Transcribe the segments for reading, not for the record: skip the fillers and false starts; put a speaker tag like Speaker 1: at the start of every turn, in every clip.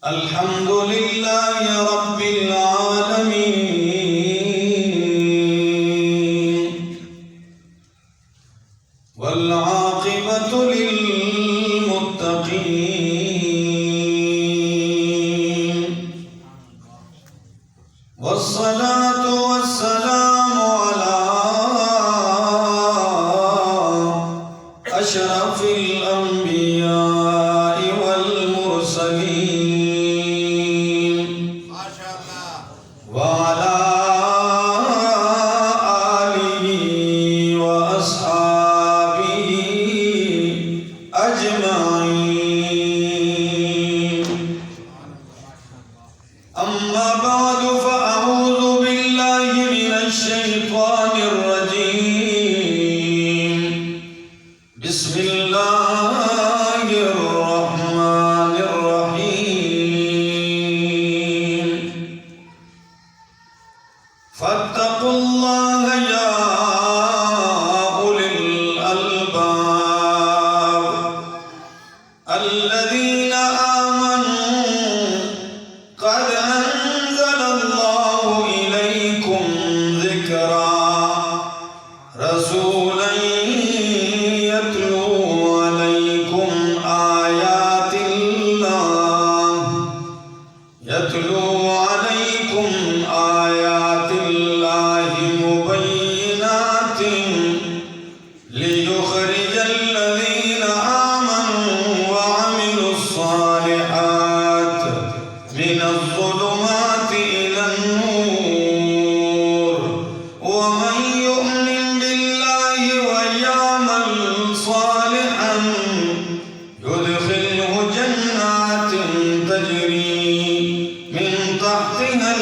Speaker 1: الحمد لله رب العالمين والعاقبة للمتقين والصلاة والسلام على أشرف الأنبياء والمرسلين وعلى آله وأصحابه أجمعين. أما بعد فأعوذ بالله من الشيطان الرجيم. بسم الله الرحمن الرحيم. فاتقوا الله يا أولي الألباب الذين آمنوا قد أنزل الله إليكم ذكرا رسولا يتلو عليكم آيات الله مبينات ليخرج الذين آمنوا وعملوا الصالحات من الظلمات إلى النور ومن يؤمن بالله ويعمل صالحا يدخله جنات تجري من تحتها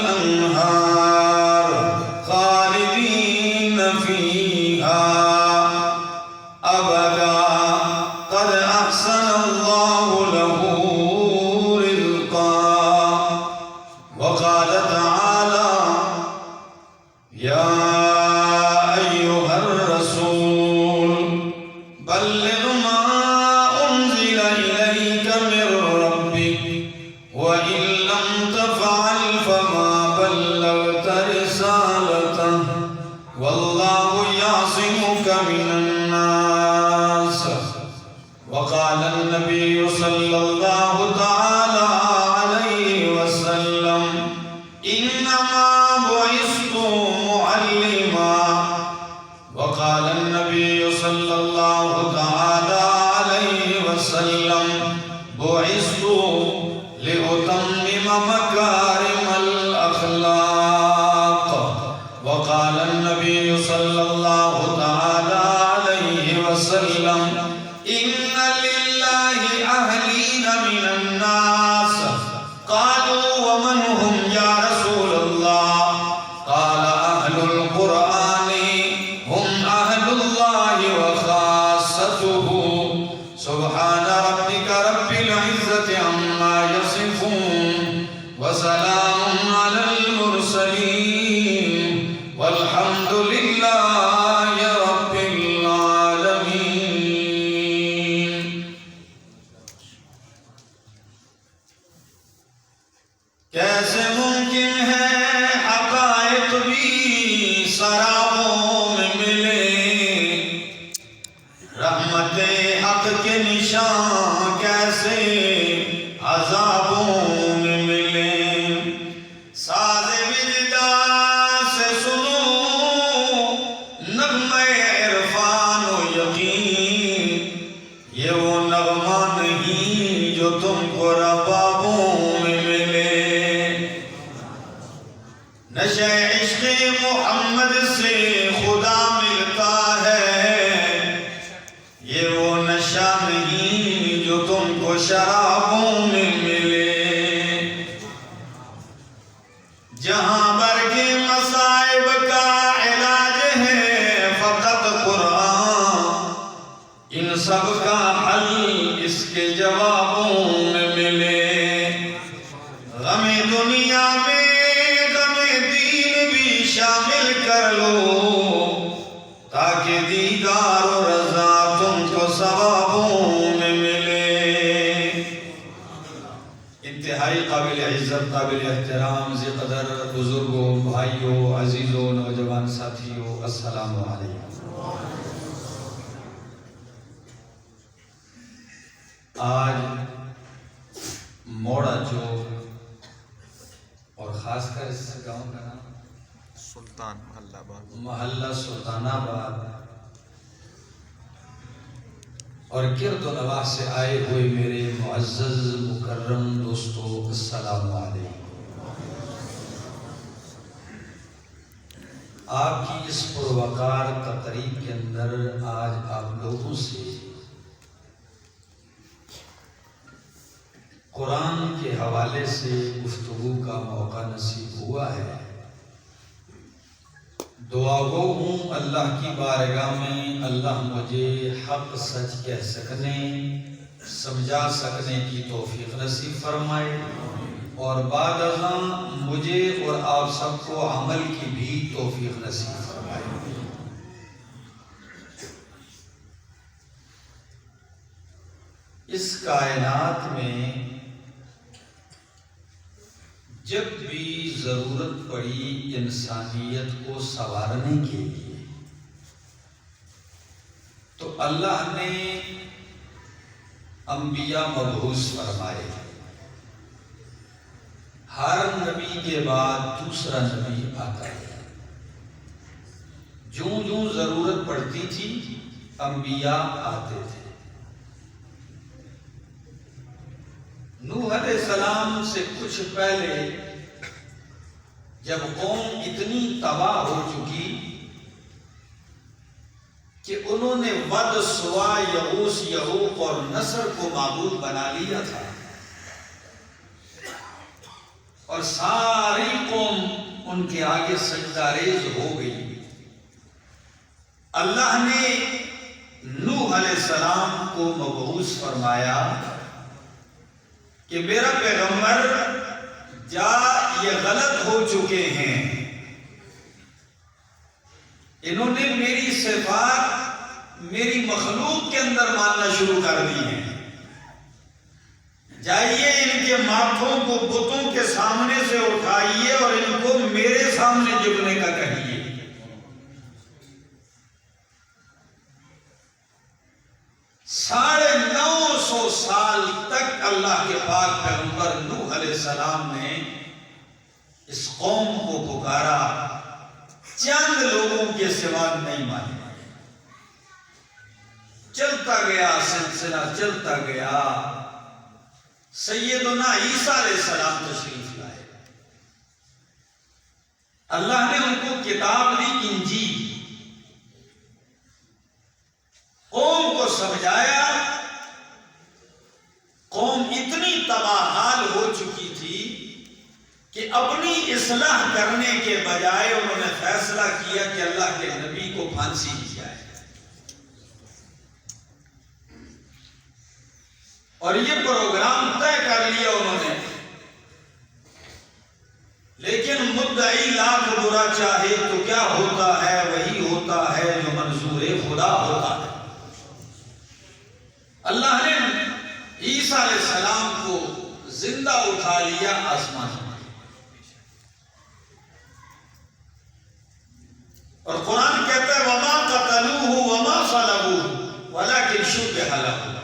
Speaker 1: الأنهار خالدين فيها أبدا قد أحسن الله له رزقا. وقال تعالى يا أيها الرسول بلغ ما أنزل إليك من ربك وإن لم تفعل فما بلغت رسالته والله يعصمك من الناس. وقال النبي صلى الله تعالى عليه وسلم إنما بعثت معلما. وقال النبي صلى الله تعالى عليه وسلم بعثت لأتمم مكارم الأخلاق. وقال النبي صلى الله تعالى عليه وسلم إن لله أهلين من الناس. قالوا ومن هم يا رسول الله؟ قال أهل القرآن هم أهل الله وخاصته. سبحان ربك رب العزة عما يصفون وسلام على المرسلين والحمد لله رب العالمين. کیسے ممکن ہے حقائق بھی سرابوں میں ملے، رحمت حق کے نشان کیسے عذابوں میں ملے. ساز وجدہ سے سنو نغمہ عرفان و یقین، یہ وہ نغمہ نہیں جو تم کو ربابوں میں ملے. نشہ عشق محمد سے خدا ملتا ہے، یہ وہ نشہ نہیں جو تم کو شرابوں میں ملے. جہاں برگ مصائب کا علاج ہے فقط قرآن، ان سب کا حل اس کے جوابوں میں ملے. غم دنیا میں غم دین بھی شامل کر لو تاکہ دیدار و رضا تم کو ثوابوں میں ملے۔ انتہائی قابل عزت، قابل احترام ذی قدر بزرگوں، بھائیوں، عزیزوں، نوجوان ساتھیوں، السلام علیکم۔ آج موڑا چوک اور خاص کر اس گاؤں کا نام
Speaker 2: سلطان محلہ آباد،
Speaker 1: محلہ سلطان آباد اور گرد و نواح سے آئے ہوئے میرے معزز مکرم دوستو، السلام علیکم۔ آپ کی اس پروقار تقریب کے اندر آج آپ لوگوں سے قرآن کے حوالے سے گفتگو کا موقع نصیب ہوا ہے۔ دعا گو ہوں اللہ کی بارگاہ میں اللہ مجھے حق سچ کہہ سکنے، سمجھا سکنے کی توفیق نصیب فرمائے، اور بعد ازاں مجھے اور آپ سب کو عمل کی بھی توفیق نصیب فرمائے۔ اس کائنات میں جب بھی ضرورت پڑی انسانیت کو سنوارنے کے لیے تو اللہ نے انبیاء مبعوث فرمائے۔ ہر نبی کے بعد دوسرا نبی آتا ہے۔ جوں جوں ضرورت پڑتی تھی انبیاء آتے تھے۔ نوح علیہ السلام سے کچھ پہلے جب قوم اتنی تباہ ہو چکی کہ انہوں نے ود، سوا، یغوث، یعوق اور نصر کو معبود بنا لیا تھا اور ساری قوم ان کے آگے سجدہ ریز ہو گئی، اللہ نے نوح علیہ السلام کو مبعوث فرمایا کہ میرا پیغمبر جا، یہ غلط ہو چکے ہیں، انہوں نے میری صفات میری مخلوق کے اندر ماننا شروع کر دی ہیں، جائیے ان کے ماتھوں کو بتوں کے سامنے سے اٹھائیے اور ان کو میرے سامنے جھکنے کا کہیے۔ 950 سال تک اللہ کے پاک پیغمبر نوح علیہ السلام نے اس قوم کو پکارا، چند لوگوں کے سوا نہیں مانے۔ چلتا گیا سلسلہ، چلتا گیا، سیدنا عیسیٰ علیہ السلام تشریف لائے۔ اللہ نے ان کو کتاب دی، انجیل، قوم کو سمجھایا۔ قوم اتنی تباہ حال ہو چکی تھی کہ اپنی اصلاح کرنے کے بجائے انہوں نے فیصلہ کیا کہ اللہ کے نبی کو پھانسی دی جائے، اور یہ پروگرام طے کر لیا انہوں نے۔ لیکن مدعی لاکھ برا چاہے تو کیا ہوتا ہے، وہی ہوتا ہے جو منظور خدا ہوتا ہے۔ اللہ نے عیسیٰ علیہ السلام کو زندہ اٹھا لیا آسمان میں، اور قرآن کہتا ہے وَمَا قَتَلُوهُ وَمَا صَلَبُوهُ وَلَكِنْ شُبِّهَ لَهُ۔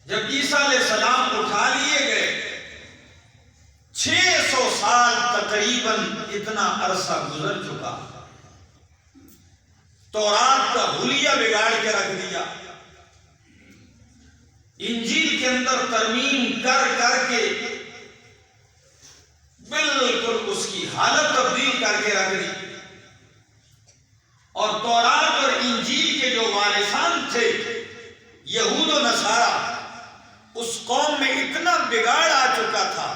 Speaker 1: جب عیسیٰ علیہ السلام اٹھا لیے گئے، 600 سال تقریباً اتنا عرصہ گزر چکا، تورات کا حلیہ بگاڑ کے رکھ دیا، انجیل کے اندر ترمیم کر کر کے بالکل اس کی حالت تبدیل کر کے رکھ دی، اور تورات اور انجیل کے جو وارثان تھے یہود و نصارہ، اس قوم میں اتنا بگاڑ آ چکا تھا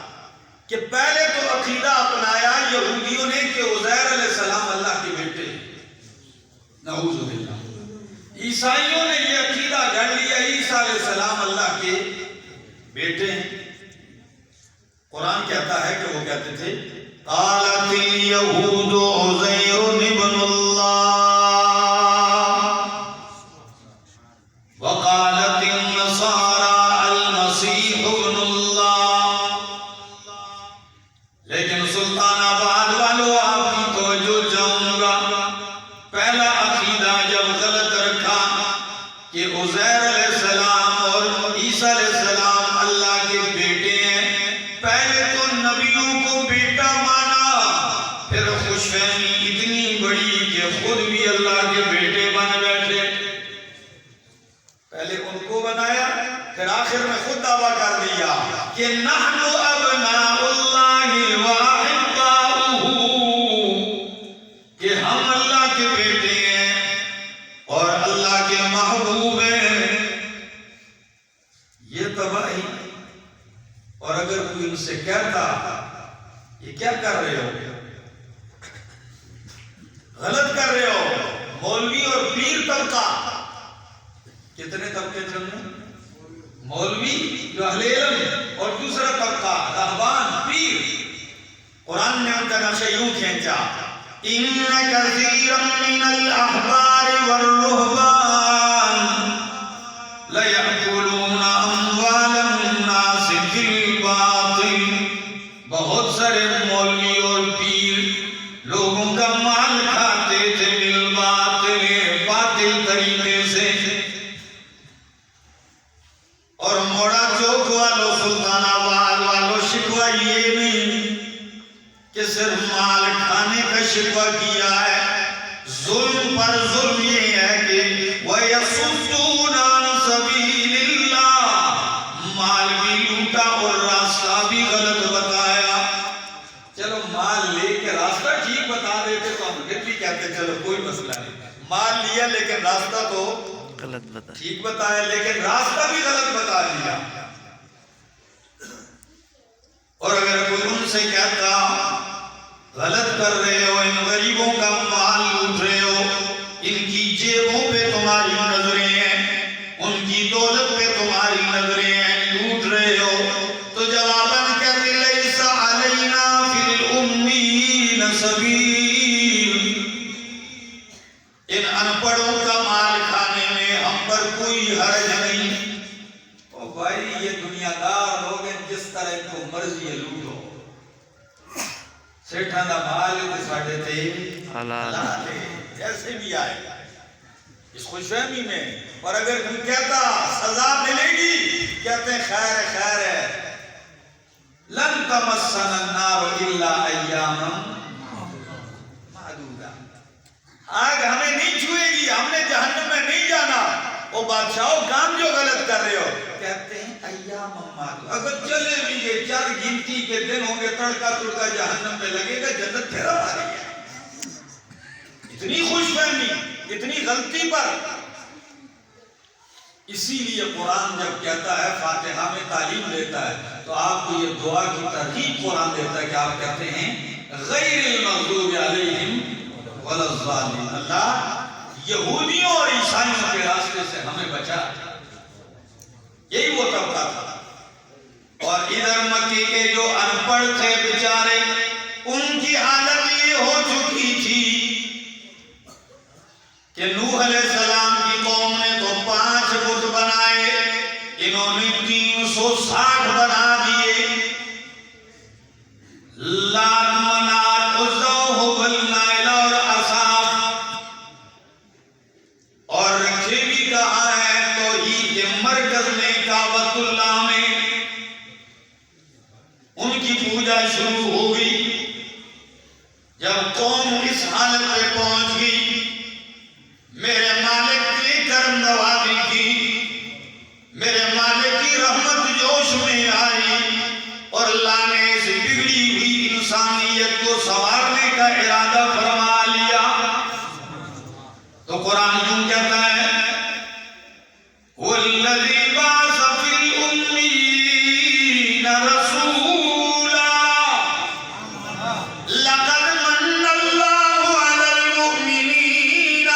Speaker 1: کہ پہلے تو عقیدہ اپنایا یہودیوں نے کہ عزیر علیہ السلام اللہ کے بیٹے ہیں، نعوذ باللہ۔ عیسائیوں نے یہ عقیدہ گھڑ لیا عیسیٰ علیہ السلام اللہ کے بیٹے ہیں۔ قرآن کہتا ہے کہ وہ کہتے تھے قالت الیہود عزیر ابن اللہ، عزیر علیہ السلام اور عیسیٰ علیہ السلام اللہ کے بیٹے ہیں، پہلے تو نبیوں کو بیٹا مانا، پھر خوش فہمی اتنی بڑی کہ خود بھی اللہ کے بیٹے بن بیٹھے، پہلے ان کو بنایا، پھر آخر میں خود دعویٰ کر دیا کہ نحن ابناء اللہ واحباؤہ، کہ ہم اللہ کے بیٹے ہیں اور اللہ کے محبوب ہیں۔ یہ تباہی، اور اگر کوئی ان سے کہتا یہ کیا کر رہے ہو، غلط کر رہے ہو، مولوی اور پیر طبقہ، کتنے طبقے چلنے؟ مولوی جو اہل علم، اور دوسرا طبقہ رہبان پیر۔ قرآن نے ان کا نقشہ یوں کھینچا، ان کثیرا من الاحبار والرہبان لیأکلون اموال الناس بالباطل، بہت سارے مولوی اور پیر لوگوں کا مال کھاتے تھے بالباطل، باطل طریقے سے۔ اور موڑا چوک والوں، سلطان آباد والوں، شکوہ یہ نہیں کہ صرف مال کھانے کا شکوہ کیا ہے، ظلم پر ظلم یہ ہے کہ وَيَصُدُّونَ عَنْ سَبِيلِ اللَّهِ، مال بھی لوٹا اور راستہ بھی غلط بتایا۔ چلو مال لے کے راستہ ٹھیک بتا دیتے تو ہم بھی کہتے چلو کوئی مسئلہ نہیں، مال لیا لیکن راستہ تو
Speaker 2: غلط بتا،
Speaker 1: ٹھیک بتایا لیکن راستہ بھی غلط بتا دیا۔ اور اگر کوئی ان سے کہتا غلط کر رہے ہو، ان غریبوں کا مال لوٹ رہے ہو، ان کی جیبوں پہ تمہاری نظریں ہیں، ان کی دولت پہ تمہاری نظریں ہیں، لوٹ رہے ہو، تو جواباً کہتے لیس علینا فی الامین سبیل، ان ان پڑھوں کا مال کھانے میں ہم پر کوئی حرج نہیں۔ او بھائی یہ دنیا دار لوگ ہیں، جس طرح ان کو مرضی ہے لوٹو، سیٹھاں دا مال تے ساڈے تے حلال ہے، جیسے بھی آئے گا اس خوش فہمی میں۔ اور اگر کوئی کہتا سزا ملے گی، کہتے ہیں خیر ہے خیر ہے، لن تمسنا النار الا ایاما معدودہ، آگ ہمیں نہیں چھوئے گی، ہم نے جہنم میں نہیں جانا۔ وہ بادشاہوں کام جو غلط کر رہے ہو، کہتے ہیں ایام معدودہ، اگر چلے بھی گئے چار گنتی کے دن ہوں گے، تڑکا تڑکا جہنم میں لگے گا، جنت پھر ہماری ہے۔ اتنی خوش فہمی، اتنی غلطی پر۔ اسی لیے قرآن جب کہتا ہے، فاتحہ میں تعلیم دیتا ہے، تو آپ کو یہ دعا کی ترغیب قرآن دیتا ہے کہ آپ کہتے ہیں غیر المغضوب علیہم ولا الضالین، اللہ یہودیوں اور عیسائیوں کے راستے سے ہمیں بچا۔ یہی وہ طبقہ تھا۔ اور ادھر مکی کے جو ان پڑھ تھے بیچارے، ان کی حالت یہ ہو چکی تھی کہ نوح علیہ السلام کی قوم نے تو 5 بت بنائے، انہوں نے 360 بنا دیے، لات منات عزا حبل نائلہ اور اصاف، اور رکھے بھی کہاں ہے توحید کے مرکز میں کعبۃ اللہ میں۔ ان کی پوجا شروع ہو گئی۔ جب قوم اس حالت پہ پہنچ گئی، میرے مالک کی کرم نوازی کی، میرے مالک کی رحمت جوش میں آئی، اور اللہ نے اس بگڑی ہوئی انسانیت کو سنوارنے کا ارادہ فرما لیا۔ تو قرآن یوں کہتا ہے، وَالَّذِي بَعَثَ فِي الْأُمِّيِّينَ رَسُولًا لَقَدْ مَنَّ اللَّهُ عَلَى الْمُؤْمِنِينَ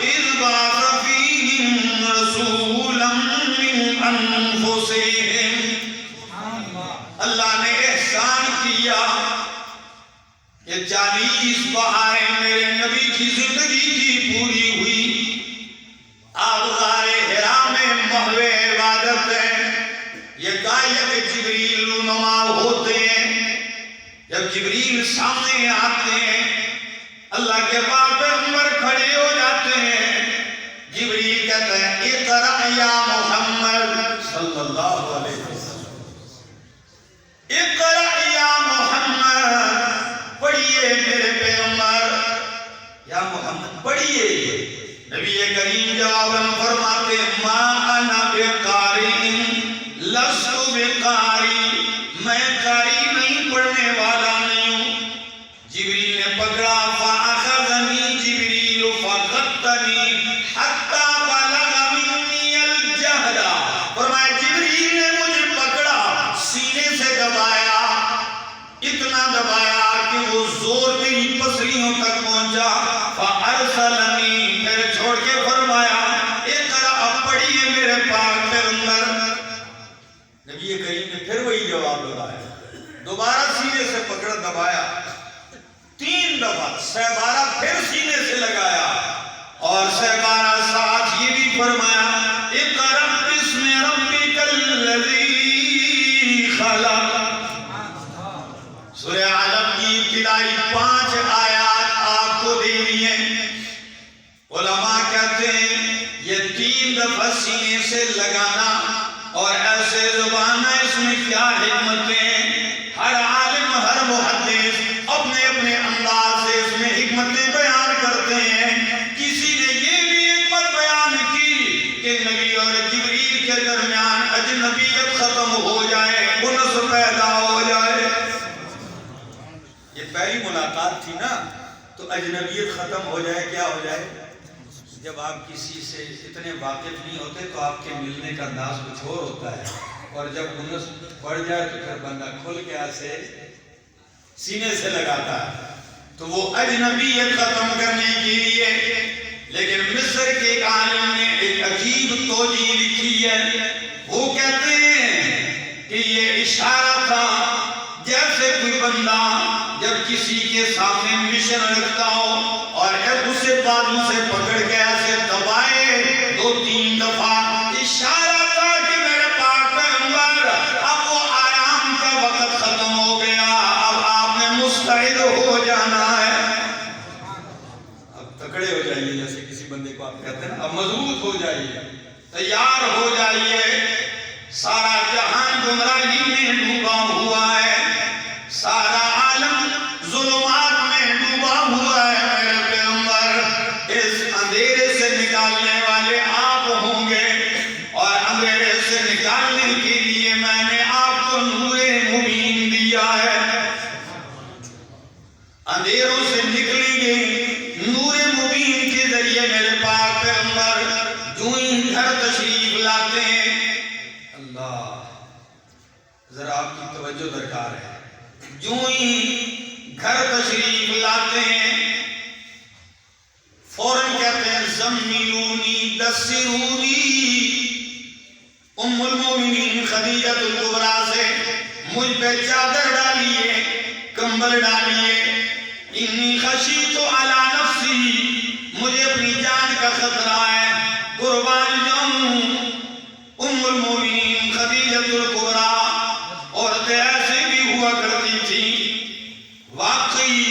Speaker 1: إِذْ بَعَثَ فِيهِمْ رَسُولًا مِّنْ أَنفُسِهِمْ، اللہ نے احسان کیا کہ 40 بہاریں میرے نبی کی زندگی کی پوری ہوئی۔ آپ غار حرا میں محو عبادت ہیں، یہ کائے کہ جبریل رونما ہوتے ہیں، جب جبریل سامنے آتے ہیں، اللہ کے پاک پیغمبر کھڑے ہو جاتے ہیں، جبریل کہتا ہے اقرأ یا محمد صلی اللہ علیہ وسلم، اقرأ یا محمد، پڑھیے میرے پیغمبر، یا محمد پڑھیے۔ نبی کریم جواباً فرماتے ما انا بقاری لست بقاری، میں قاری نہیں، پڑھنے والا نہیں ہوں۔ جبریل نے پکڑا فاخذنی جبریل فغطنی حتی بلغ منی الجہد، فرمایا جبریل نے مجھے پکڑا، سینے سے دبایا، اتنا دبایا کہ وہ زور میری پسلیوں تک پہنچا، فارسلنی، پھر چھوڑ کے فرمایا اقرأ، پڑھیے میرے پاک پیغمبر۔ نبی کریم نے پھر وہی جواب دلایا، دوبارہ سینے سے پکڑ دبایا، 3 دفعہ، 12 پھر سینے سے لگایا، اور 12 ساتھ یہ بھی فرمایا اقرأ بسم ربک الذی خلق۔ سورہ علق کی ابتدائی 5 آیات آپ کو دے دی ہیں۔ علماء کہتے ہیں یہ 3 دفعہ سینے سے لگانا اور ایسے زبان ہے، اس میں کیا حکمتیں ہیں؟ ہر عالم، ہر محدث اپنے اپنے انداز سے اس میں حکمتیں بیان کرتے ہیں۔ کسی نے یہ بھی حکمت بیان کی کہ نبی اور جبریل کے درمیان اجنبیت ختم ہو جائے، انس پیدا ہو جائے۔ یہ پہلی ملاقات تھی نا، تو اجنبیت ختم ہو جائے، کیا ہو جائے؟ جب آپ کسی سے اتنے واقف نہیں ہوتے تو آپ کے ملنے کا انداز کچھ اور ہوتا ہے، اور جب انس بڑھ جائے تو پھر بندہ کھل کے ایسے سینے سے لگاتا ہے، تو وہ اجنبیت ختم کرنے کے لیے۔ لیکن مصر کے ایک عالم نے ایک عجیب توجیہ لکھی ہے، وہ کہتے ہیں کہ یہ اشارہ تھا جیسے کوئی بندہ جب کسی کے سامنے مشن رکھتا ہو اور اسے بازو سے پکڑ کے ایسے دبائے 2-3 دفعہ، اشارہ تھا کہ میرے پاک پیغمبر اب وہ آرام کا وقت ختم ہو گیا، اب آپ نے مستعد ہو جانا ہے، اب تکڑے ہو جائیے، جیسے کسی بندے کو آپ کہتے ہیں نا اب مضبوط ہو جائیے، تیار ہو جائیے۔ سارا جہان گمراہی میں ڈوبا ہوا ہے، سارا عالم ظلمات میں ڈوبا ہوا ہے، میرے پیغمبر اس اندھیرے سے نکالنے والے آپ ہوں گے، اور اندھیرے سے نکالنے کے لیے میں نے آپ کو نور مبین دیا ہے۔ اندھیروں سے نکلیں گے نور مبین کے ذریعے میرے پاک پیغمبر جو ہی گھر تشریف لاتے ہیں۔ اللہ، ذرا آپ کی توجہ درکار ہے، جو ہی گھر تشریف لاتے ہیں فوراً کہتے ہیں زملونی دسرونی، ام المومنین خدیجہ الکبریٰ سے مجھ پہ چادر ڈالیے، کمبل ڈالیے، انی خشیت علی نفسی، مجھے اپنی جان کا خطرہ ہے، قربان جاؤں۔ ام المومنین خدیجہ الکبریٰ عورتیں ایسے بھی ہوا کرتی تھی، واقعی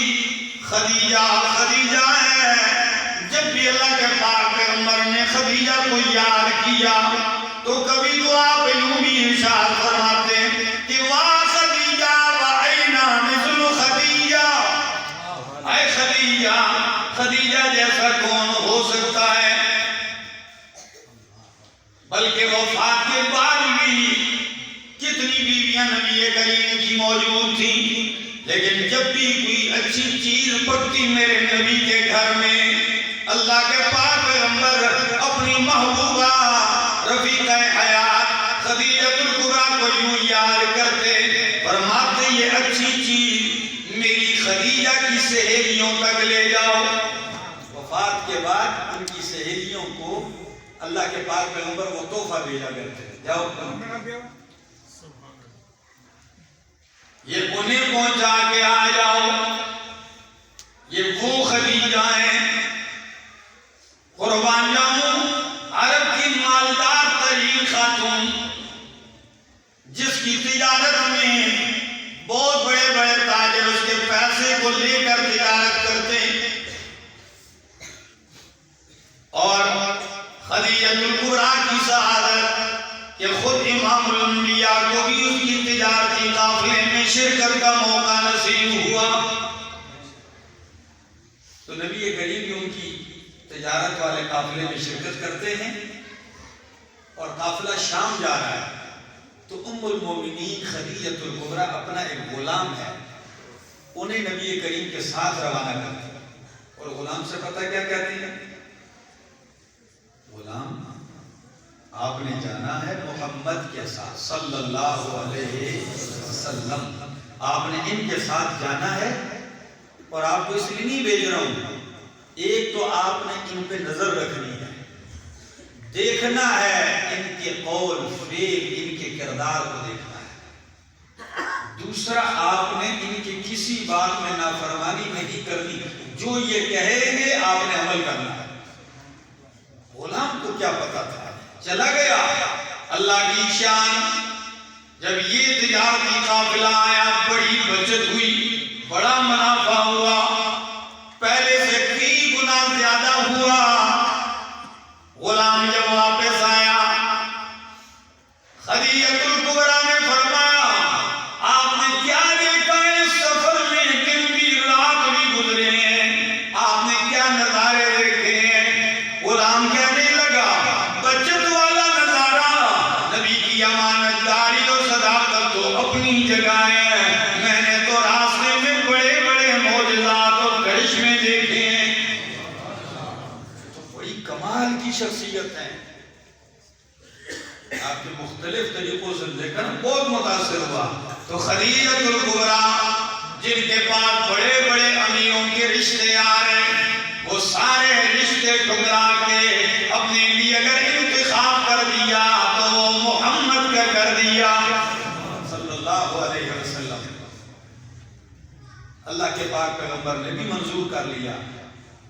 Speaker 1: خدیجہ ہے۔ جب بھی اللہ کے پاک پیغمبر نے خدیجہ کو یاد کیا تو کبھی تو آپ یوں بھی ارشاد فرماتے کہ واہ خدیجہ وَأَيْنَا مِثْلُ خدیجہ، اے خدیجہ جیسا کون ہو سکتا ہے؟ بلکہ وفات کے بعد بھی کتنی بیویاں نبی کریم کی موجود تھیں، لیکن جب بھی کوئی اچھی چیز پکتی میرے نبی کے گھر میں، اللہ کے پاک پیغمبر اپنی محبوبہ رفیقہ حیات خدیجہ الکبریٰ کو یوں یاد کرتے، فرماتے یہ اچھی چیز میری خدیجہ کی سہیلیوں تک لے جاؤ۔ وفات کے بعد ان کی سہیلیوں کو اللہ کے پاک پیغمبر وہ تحفہ بھیجا کرتے، جاؤ یہ انہیں پہنچا کے آ جاؤ، یہ وہ خدیجہ ہیں، قربان جاؤں، عرب کی مالدار ترین خاتون، جس کی تجارت میں بہت بڑے بڑے تاجر اس کے پیسے کو لے کر تجارت کرتے، اور خدیجہ الکبریٰ کی سعادت کہ خود امام الانبیاء کو بھی اس کی تجارتی قافلے میں شرکت کا موقع نصیب ہوا. تو نبی کریم بھی ان کی تجارت والے قافلے میں شرکت کرتے ہیں اور قافلہ شام جا رہا ہے. تو ام المومنین خدیجہ الکبریٰ اپنا ایک غلام ہے, انہیں نبی کریم کے ساتھ روانہ کرتے ہیں. اور غلام سے پتہ کیا کہتے ہیں؟ غلام آپ نے جانا ہے محمد کے ساتھ صلی اللہ علیہ وسلم, آپ نے ان کے ساتھ جانا ہے اور آپ کو اس لیے نہیں بھیج رہا ہوں, ایک تو آپ نے ان پہ نظر رکھنی ہے, دیکھنا ہے ان کے قول فعل ان کے کردار کو دیکھنا ہے. دوسرا آپ نے ان کی کسی بات میں نافرمانی نہیں کرنی, جو یہ کہیں گے آپ نے عمل کرنا ہے. غلام کو کیا پتا تھا, چلا گیا. اللہ کی شان, جب یہ تجارتی قافلہ آیا بڑی بچت ہوئی, بڑا منافع ہوا, پہلے سے کئی گنا زیادہ ہوا. غلام جب واپس آیا خدیجہ الکبریٰ نے فرمایا آپ نے کیا دیکھا ہے اس سفر میں, دن بھی رات بھی گزرے ہیں, آپ نے کیا نظارے دیکھے ہیں؟ غلام کہنے لگا بچت والا نظارہ, نبی کی امانت داری اور صداقت تو اپنی جگہ ہے, میں نے تو راستے میں بڑے بڑے معجزات اور کرشمے دیکھے ہیں. تو بڑی کمال کی شخصیت ہے, آپ کے مختلف طریقوں سے دیکھ کر بہت متاثر ہوا. تو خدیجہ الکبریٰ جن کے پاس بڑے بڑے امیروں کے رشتے آ رہے ہیں, وہ سارے رشتے ٹھکرا کے اپنے لیے اگر انتخاب کر دیا تو وہ محمد کا کر دیا صلی اللہ علیہ وسلم. اللہ کے پاک پیغمبر نے بھی منظور کر لیا,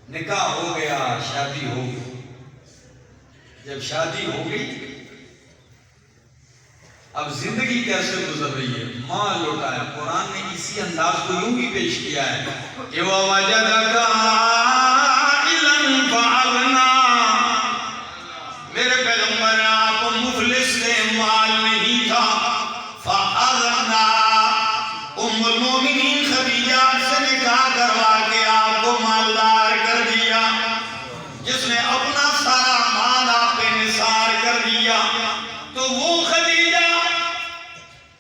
Speaker 1: نکاح ہو گیا, شادی ہو گئی. جب شادی ہو گئی اب زندگی کیسے گزر رہی ہے, مال لوٹایا. قرآن نے اسی انداز کو یوں بھی پیش کیا ہے کہ وَوَجَدَكَ عَائِلًا فَأَغْنَىٰ, میرے پیغمبر آپ کو مفلس سے مال نہیں تھا. فَأَغْنَىٰ, ام المومنین خدیجہ سے نکاح کروا کے آپ کو مالدار کر دیا, جس نے اپنا سارا مال آپ پہ نثار کر دیا. تو وہ خدیجہ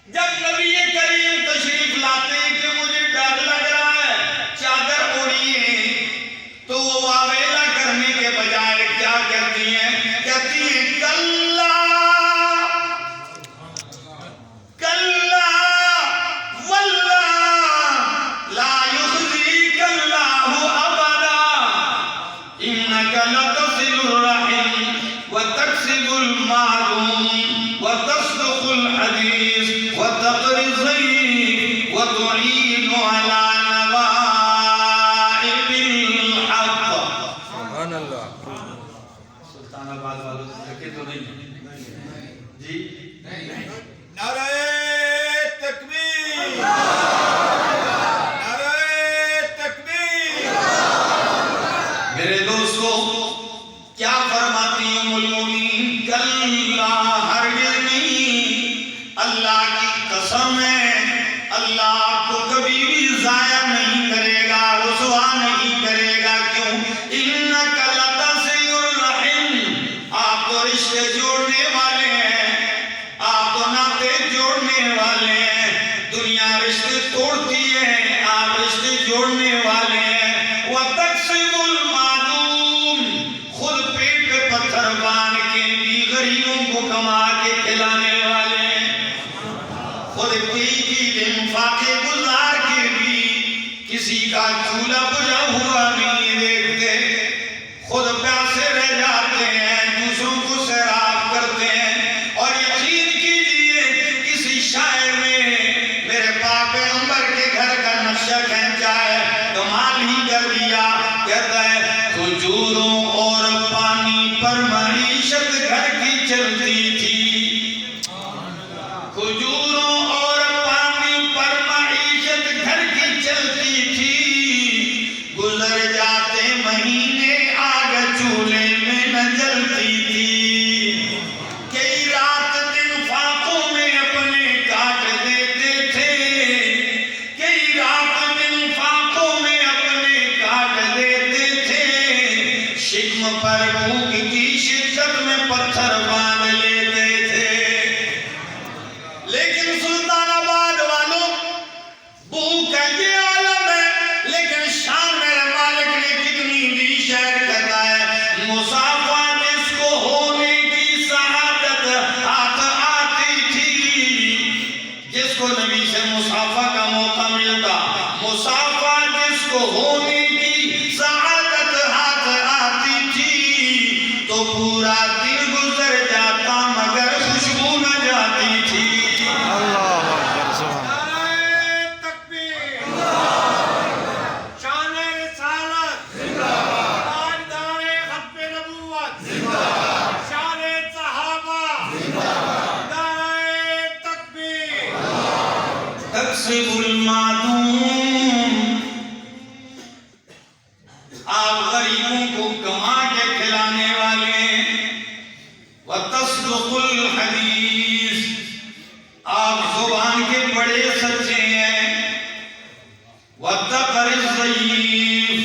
Speaker 1: جب نبی کریم تشریف لاتے ہیں کہ مجھے ڈر لگ رہا ہے, چادر اوڑھیے, تو وہ واویلا کرنے کے بجائے کیا کہتی ہیں؟ کہتی ہیں کلا کلا واللہ لا یخزیک اللہ ابدا انک لتصل الرحم وتکسب المعدوم وتصدق الحدیث وتقری الضیف وتعین علی نوائب الحق.
Speaker 2: سبحان اللہ.
Speaker 1: سلطان آباد والوں سے تھکے تو نہیں جی؟
Speaker 3: نعرہ تکبیر، نعرہ تکبیر.
Speaker 1: میرے دوستو کیا فرماتی ام المومنین؟ کلا ہرگز نہیں, اللہ کی قسم ہے اللہ آپ کو کبھی بھی ضائع نہیں کرے گا, رسوا نہیں کرے گا. کیوں؟ انک لتصل الرحم, آپ تو رشتے جوڑنے والے ہیں, آپ تو ناطے جوڑنے والے ہیں. دنیا رشتے توڑتی ہے, آپ رشتے جوڑنے والے ہیں. وتکسب المعدوم, خود پیٹ پہ پتھر باندھ کے بھی غریبوں کو کما کے کھلانے والے ہیں. خود کی دن فاقے گزار کے بھی کسی کا چولہا بجھا ہوا نہیں دیکھتے, خود پیاسے رہ جاتے ہیں, دوسروں کو سیراب کرتے ہیں. اور یقین کیجئے کسی شاعر نے میرے پاک پیغمبر کے گھر کا نقشہ کھینچا ہے, کمال ہی کر دیا. کہتا ہے کھجوروں اور پانی پر معیشت گھر کی چلتی تھی, کھجوروں اور پانی پر معیشت گھر کی چلتی تھی, گزر جاتے مہینے آگ چولہے میں نہ جلتی کرتی تھی، کئی رات دن فاقوں میں اپنے کاٹ دیتے تھے، کئی رات دن فاقوں میں اپنے کاٹ دیتے تھے، شکم پر بھوک کی شدت میں پتھر باندھ لیتے تھے۔ لیکن سلطان آباد والوں، بھوک کا یہ عالم ہے، لیکن شان میرے مالک نے کتنی دی شہر کہتا ہے، مسافہ جس کو ہونے کی سعادت ہاتھ آتی تھی، جس کو نبی سے مسافہ کا موقع ملتا، مسافہ جس کو ہونے کی سعادت ہاتھ آتی تھی، تو پورا دن گزر جاتا مگر خوشبو نہ جاتی تھی۔
Speaker 2: اللہ اکبر سبحان
Speaker 3: نعرہ تکبیر، شان رسالت، تاجدار ختم نبوت، شان صحابہ، نعرہ تکبیر۔
Speaker 1: تکسب المعدوم، آپ غریبوں کو کما کے کھلانے والے، وتصدق الحدیث، آپ زبان کے بڑے سچے ہیں، وتقر الضیف،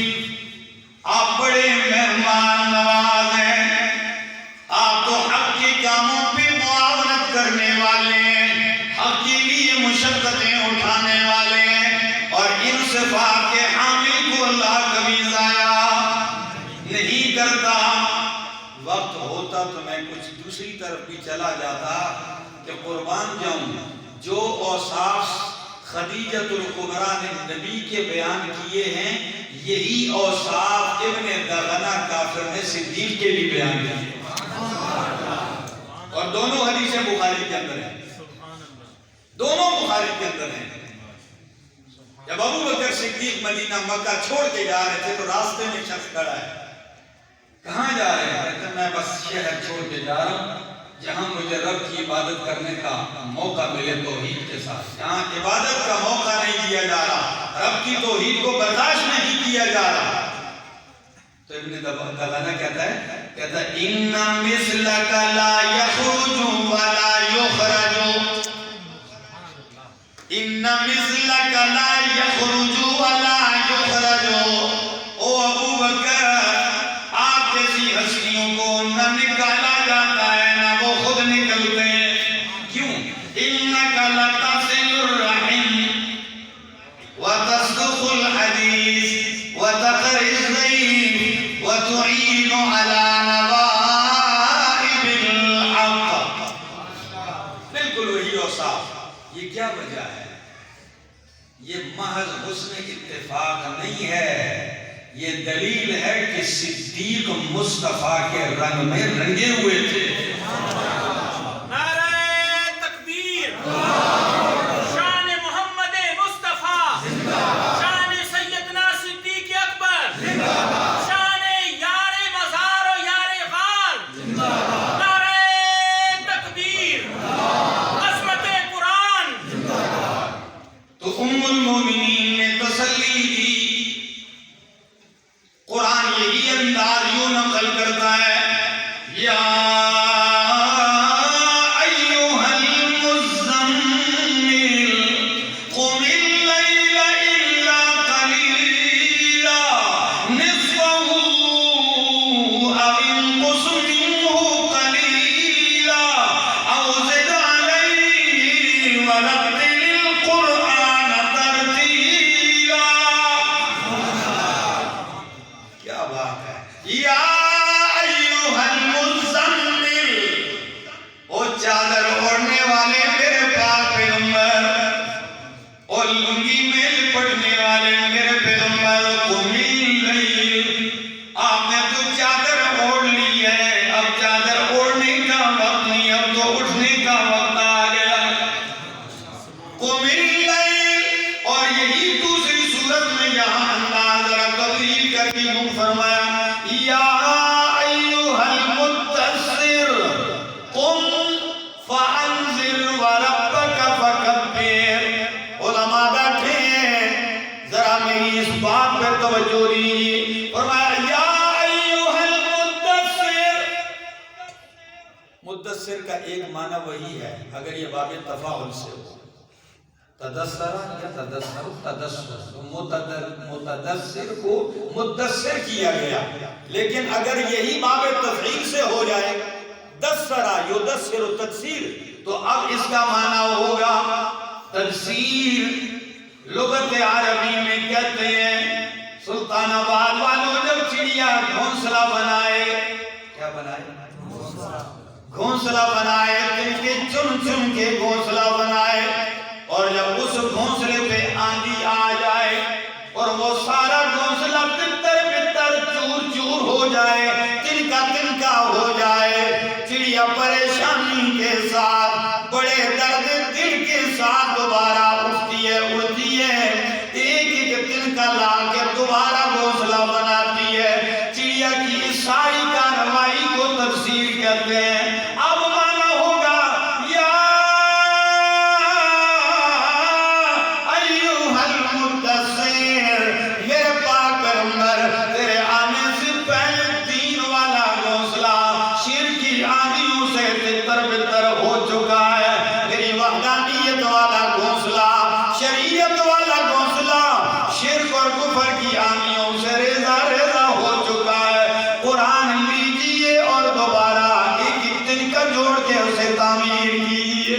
Speaker 1: آپ بڑے مہمان نواز ہیں، آپ تو حق کے کاموں پہ معاونت کرنے والے ہیں، حق کے لیے مشقتیں اٹھانے والے ہیں، اور ان صفات کے حامل کو اللہ کبھی ضائع نہیں کرتا۔ وقت ہوتا تو میں کچھ دوسری طرف بھی چلا جاتا کہ قربان جاؤں، جو اوصاف خدیجۃ الکبریٰ نے نبی کے بیان کیے ہیں، یہی اوصاف ابن دغنہ کافر نے صدیق کے بھی بیان کیے، اور دونوں حدیثیں بخاری کے اندر ہیں، دونوں بخاری کے اندر ہیں۔ جب ابو بکر صدیق مدینہ مکہ چھوڑ کے جا رہے تھے تو راستے میں شخص کھڑا ہے، کہاں جا رہے ہیں؟ کہتے ہیں میں بس شہر چھوڑ کے جا رہا ہوں جہاں مجھے رب کی عبادت کرنے کا موقع ملے توحید کے ساتھ، جہاں عبادت کا موقع نہیں دیا جا رہا، رب کی توحید کو برداشت نہیں کیا جا رہا۔ تو ابن دغنہ کہتا ہے ان مثلک لا یخرج ولا یخرج، ان مثلک لا یخرج ولا یخرج، او ابو بکر آپ جیسی ہستیوں کو نہ نکالا جاتا ہے نہ وہ خود نکلتے ہیں۔ کیوں؟ انک لتصل الرحم وتصدق الحدیث وتقر الضیف وتعین علی نوائب الحق۔ بالکل وہی اوصاف۔ یہ کیا وجہ ہے؟ یہ محض حسن اتفاق نہیں ہے، یہ دلیل ہے کہ صدیق مصطفیٰ کے رنگ میں رنگے ہوئے تھے۔
Speaker 3: نعرہ تکبیر، شان محمد مصطفیٰ، شان سیدنا صدیق اکبر، شان یار مزار و یار غار، نعرہ تکبیر، عظمت قرآن۔
Speaker 1: تو ام المومنین نے تسلی دی، قرآن یہی انداز یوں نقل کرتا ہے، یا مدثر کا ایک معنی وہی ہے اگر یہ باب تفاعل سے ہو، تدثر یا تدثر، تدثر متدثر کو مدثر کیا گیا، لیکن اگر یہی باب تفعیل سے ہو جائے دثرا یدثر تدثیر تو اب اس کا معنی ہوگا تدثیر۔ لغت عربی میں کہتے ہیں سلطان آباد والوں جب چڑیا گھونسلہ بنائے، کیا بنائے؟ گھونسلہ بنائے، دن کے چن چن کے گھونسلہ بنائے، اور جب اس گھونسلے پہ آندھی آ جائے اور وہ سارا گھونسلہ بتر بتر چور چور ہو جائے، تنکا تنکا ہو جائے، چڑیا پریشانی کے ساتھ بڑے درد دل کے ساتھ دوبارہ اٹھتی ہے اڑتی ہے، ایک ایک تنکا لا کے دوبارہ گھونسلہ بناتی ہے۔ چڑیا کی اس ساری کارروائی کو تفسیر کہتے ہیں۔ اب مانا ہوگا یا ایوہ المدثر، میرے پاک پیغمبر تیرے آنے سے پہلے دین والا گھونسلہ شرک کی آندھیوں سے تر بتر ہو چکا ہے، میری وحدانیت والا گھونسلہ، شریعت والا گھونسلہ شرک اور کفر کی آندھیوں سے ریزہ ریزہ ہو چکا ہے۔ قرآن لیجئے اور دوبارہ ایک ایک تنکا جوڑ کے اسے تعمیر کیجئے۔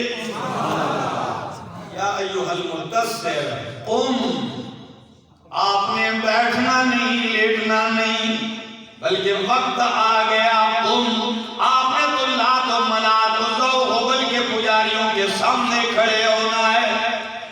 Speaker 1: یا ایوہ المدثر قم، آپ نے بیٹھنا نہیں لیٹنا نہیں بلکہ وقت آ گیا، قم، آپ نے تو لات و منات عزا و حبل کے پجاریوں کے سامنے کھڑے ہونا ہے،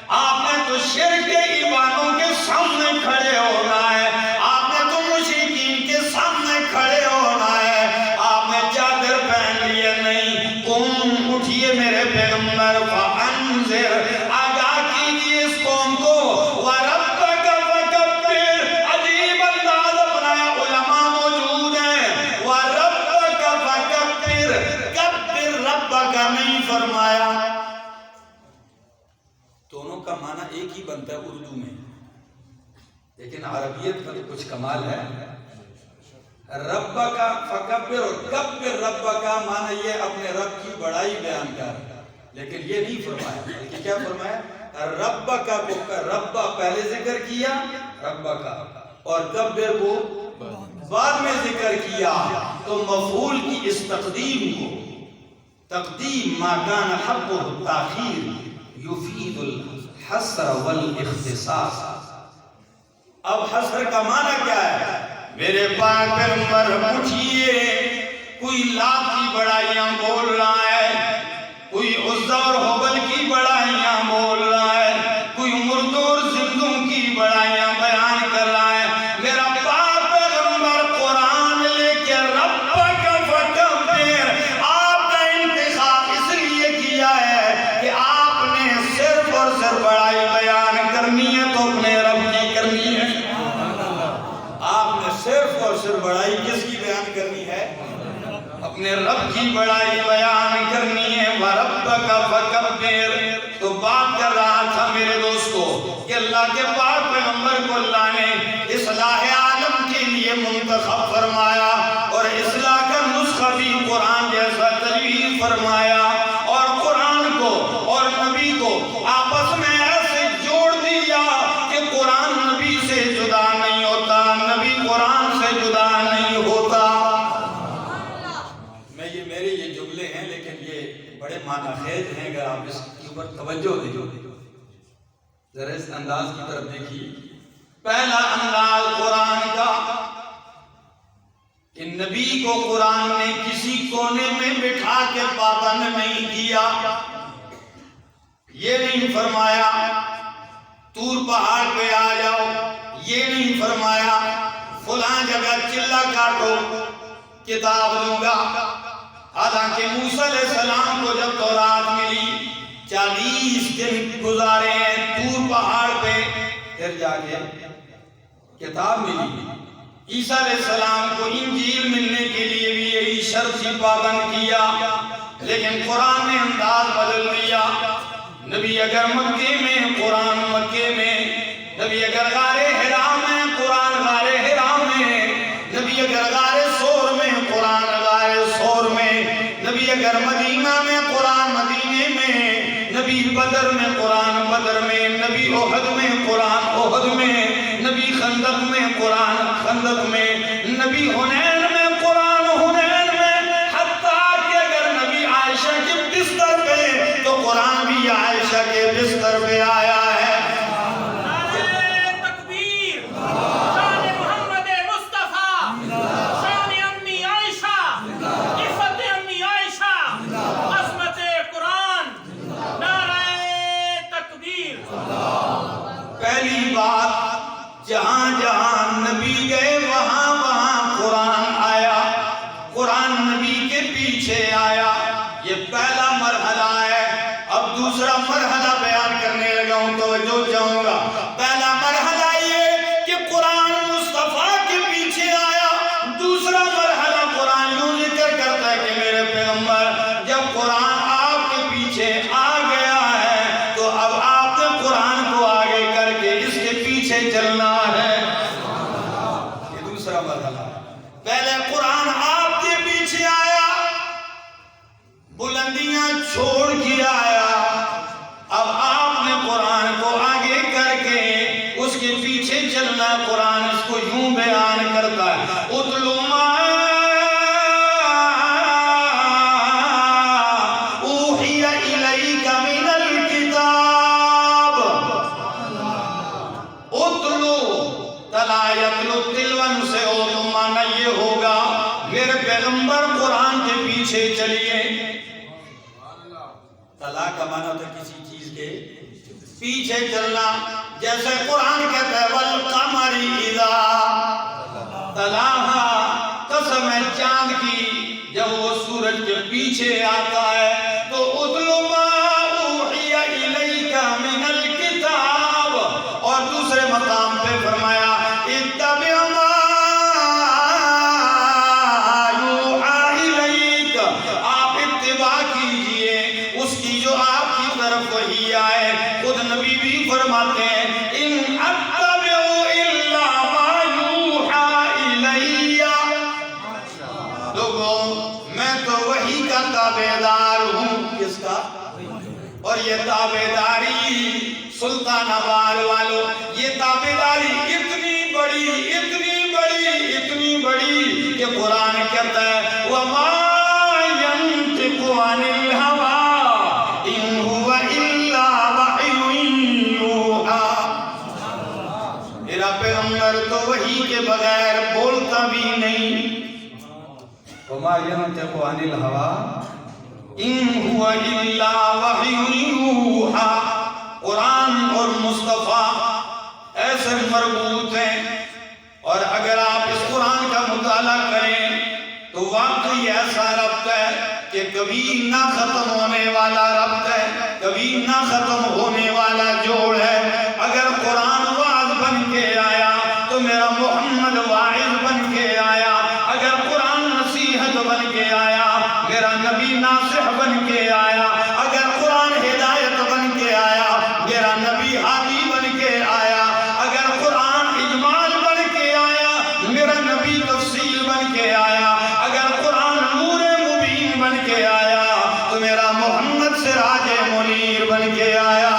Speaker 1: آپ نے تو شرک کے ایوانوں کے سامنے کھڑے ہونا ہے، آپ نے تو مشرکین کے سامنے کھڑے ہونا ہے، آپ نے چادر پہن لیے نہیں، قم، اٹھئے میرے پیغمبر، فانذر، آگاہ کیجئے اس قوم کو، وَرَبَّكَ فَكَبِّرْ، عجیب انداز اپنایا، علماء موجود ہیں، وَرَبَّكَ فَكَبِّرْ، کبر ربک نہیں فرمایا۔ دونوں کا معنی ایک ہی بنتا ہے اردو میں، لیکن عربیت کا تو کچھ کمال ہے۔ ربک فکبر اور کبر ربک معنی یہ اپنے رب کی بڑائی بیان کر، لیکن یہ نہیں فرمایا، بلکہ کیا فرمایا؟ ربک کو رب پہلے ذکر کیا ربک، اور کبر کو بعد میں ذکر کیا، تو مفعول کی اس تقدیم کو، تقدیم ما کان حقہ التاخیر یفید الحصر والاختصاص۔ اب حصر کا معنی کیا ہے؟ میرے پاک پیغمبر اٹھئے، کوئی لات کی بڑائیاں بول رہا ہے، کوئی عزا اور حبل کی بڑائیاں بول رہا ہے، کوئی مردوں اور زندوں کی بڑائیاں بیان کر رہا ہے، میرا پاک پیغمبر قرآن لے کے ربک فکبر، آپ کا انتخاب اس لیے کیا ہے کہ آپ نے صرف اور صرف بڑائی بیان کرنی ہے تو اپنے رب کی کرنی ہے۔ آپ نے صرف اور صرف بڑائی کس کی بیان کرنی ہے؟ اپنے رب کی بڑائی بیان کرنی ہے۔ وَرَبَّكَ فَكَبِّرْ، تو بات کر رہا تھا میرے دوستو کہ اللہ کے پاک پیغمبر کو اللہ نے اصلاح عالم کے لیے منتخب فرمایا، اور اصلاح کا نسخہ بھی قرآن جیسا تجویز فرمایا، اور قرآن کو اور نبی کو آپس میں ایسے جوڑ دیا کہ قرآن نبی سے جدا نہیں ہوتا، نبی قرآن سے جدا نہیں ہوتا۔ میرے یہ جملے ہیں لیکن یہ بڑے معنی خیز ہیں، اگر آپ اس کے اوپر توجہ دیں ذرا اس انداز کی طرف دیکھیے۔ پہلا انداز قرآن کا کہ نبی کو قرآن نے کسی کونے میں بٹھا کے پابند نہیں کیا، یہ نہیں فرمایا طور پہاڑ پہ آ جاؤ، یہ نہیں فرمایا فلاں جگہ چلہ کاٹو کتاب دوں گا۔ حالانکہ موسیٰ علیہ السلام کو جب تورات ملی 40 دن گزارے ہیں طور پہاڑ پہ، پھر جا کے کتاب ملی۔ عیسیٰ علیہ السلام کو انجیل ملنے کے لیے بھی یہی شرط سے پابند کیا، لیکن قرآن نے انداز بدل دیا۔ نبی اگر مکے میں قرآن مکے میں، نبی اگر غار حرا میں قرآن غار حرا میں، نبی اگر غار سور میں قرآن غار سور میں، نبی اگر مدینہ میں قرآن مدینے میں، نبی بدر میں قرآن بدر میں، نبی احد میں قرآن احد میں، نبی خندق میں قرآن خندق میں، نبی حنین میں قرآن حنین میں، حتیٰ کہ اگر نبی عائشہ کے بستر پہ تو قرآن بھی عائشہ کے بستر پہ آیا ہے۔ پہلی بات، جہاں جہاں نبی گئے وہاں وہاں قرآن آیا، قرآن نبی کے پیچھے آیا، یہ پہلا مرحلہ ہے۔ اب دوسرا مرحلہ بیان کرنے لگا ہوں، توجہ چاہوں گا۔ پہلا مرحلہ یہ کہ قرآن مصطفیٰ کے پیچھے آیا، دوسرا مرحلہ قرآن یوں ذکر کرتا ہے کہ میرے پیغمبر جب قرآن آپ کے پیچھے آ گیا ہے تو اب آپ نے قرآن کو آگے کر کے اس کے پیچھے چلنا ہے۔ یہ دوسرا مرحلہ، پہلے قرآن آپ کے پیچھے آیا، بلندیاں چھوڑ کے آیا، اب آپ نے قرآن کو آگے کر کے اس کے پیچھے چلنا۔ قرآن اس کو یوں بیان کرتا ہے، اتلو ما اوحی الیک من الکتاب، اتلو تلا یتلو تلون سے ہو تو معنی یہ ہوگا میرے پیغمبر قرآن کے پیچھے چلیے۔ تلا کا معنی ہوتا ہے کسی چیز کے پیچھے چلنا، جیسے قرآن کہتا ہے والقمر اذا تلاہا، قسم ہے چاند کی جب وہ سورج کے پیچھے آتا ہے تو اتلو ما اوحی الیک من الکتاب، اور دوسرے مقام پہ فرمایا اتبع ما یوحی الیک، آپ اتباع کیجئے اس کی جو آپ کی طرف وحی آئے۔ خود نبی بھی فرماتے ہیں ان اتبع الا ما یوحی الی، لوگوں میں تو وحی کا تابعدار ہوں۔ کس کا؟ اور یہ تابعداری سلطان آباد والوں، یہ تابعداری اتنی بڑی اتنی بڑی اتنی بڑی کہ قرآن کہتا ہے وَمَا يَنطِقُ عَنِ الْهَوَىٰ إِنْ هُوَ إِلَّا وَحْيٌ يُوحَىٰ، میرا پیغمبر تو وحی کے بغیر بولتا بھی نہیں۔ وَمَا يَنطِقُ عَنِ الْهَوَىٰ إِنْ هُوَ إِلَّا وَحْيٌ يُوحَىٰ۔ قرآن اور مصطفیٰ ایسے مربوط ہیں، اور اگر آپ اس قرآن کا مطالعہ کریں تو واقعی ایسا ربط ہے کہ کبھی نہ ختم ہونے والا ربط ہے، کبھی نہ ختم ہونے والا جوڑ ہے۔ اگر قرآن واعظ بن کے آیا تو میرا محمد واعظ بن کے آیا، اگر قرآن نصیحت بن کے آیا میرا نبی ناصح بن کے آیا، اگر قرآن ہدایت بن کے آیا میرا نبی ہادی بن کے آیا، اگر قرآن اجمال بن کے آیا میرا نبی تفصیل بن کے آیا، اگر قرآن نور مبین بن کے آیا تو میرا محمد سراج منیر بن کے آیا۔